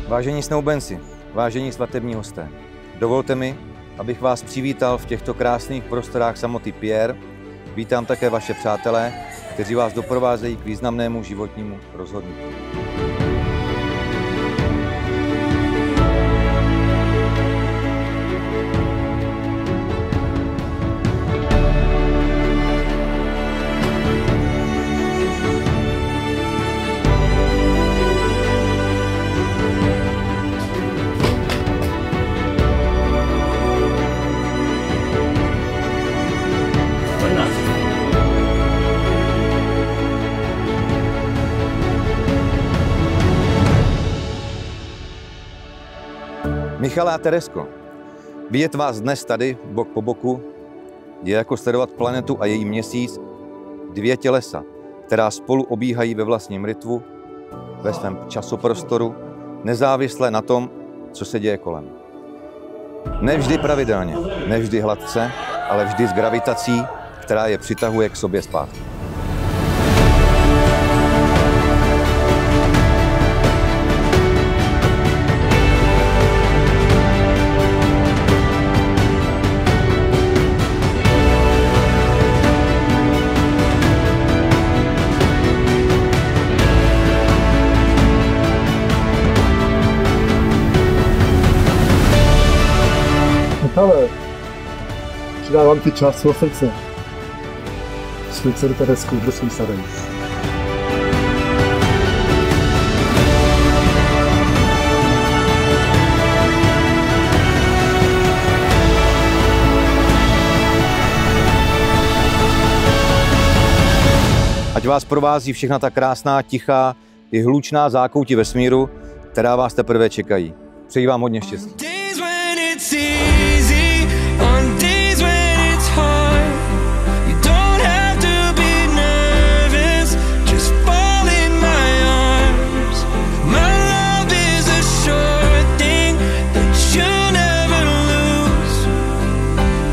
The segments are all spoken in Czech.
Vážení snoubenci, vážení svatební hosté, dovolte mi, abych vás přivítal v těchto krásných prostorách samoty Pierre. Vítám také vaše přátelé, kteří vás doprovázejí k významnému životnímu rozhodnutí. Michale a Teresko, vidět vás dnes tady, bok po boku, je jako sledovat planetu a její měsíc, dvě tělesa, která spolu obíhají ve vlastním rytmu, ve svém časoprostoru, nezávisle na tom, co se děje kolem. Nevždy pravidelně, nevždy hladce, ale vždy s gravitací, která je přitahuje k sobě zpátky. Michale, přidávám ti část svého srdce. Svůj dceru Teresku, prosím se dej. Ať vás provází všechna ta krásná, tichá i hlučná zákoutí vesmíru, která vás teprve čekají. Přeji vám hodně štěstí. It's easy on days when it's hard. You don't have to be nervous, just fall in my arms. My love is a sure thing that you'll never lose.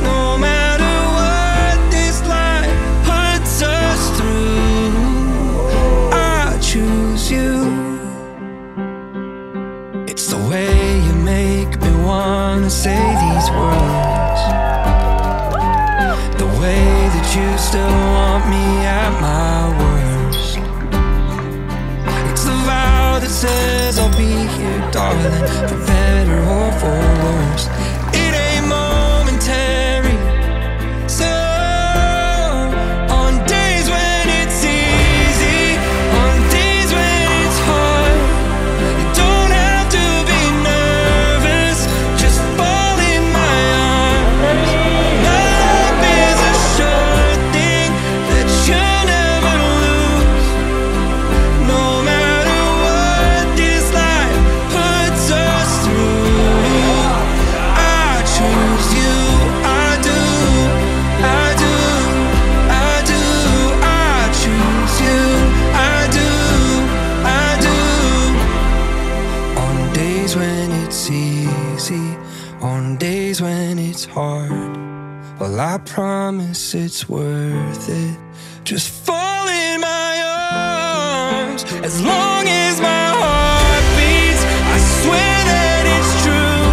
No matter what this life puts us through, I choose you. It's the way you make me wanna say these words, the way that you still want me at my worst. It's the vow that says I'll be here, darling, for better or for worse. It ain't momentary. So on days when it's easy, on days when it's hard, you don't have to be nervous, just fall in my arms. My love is a sure thing that you'll never lose. No matter what this life puts us through, I choose you. I do, I do, I do. I choose you. I do, I do. On days when it's easy, on days when it's hard, well, I promise it's worth it. Just fall in my arms. As long as my heart beats, I swear that it's true.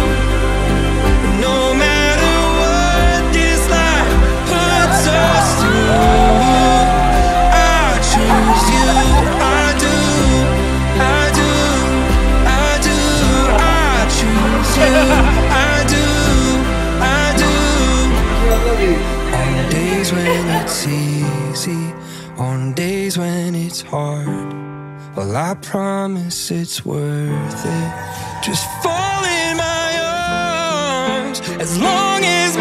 No matter what this life puts us through, I choose you. I do, I do, I do. I choose you. I do, I do. On days when it's easy, on days when it's hard, well, I promise it's worth it. Just fall in my arms. As long as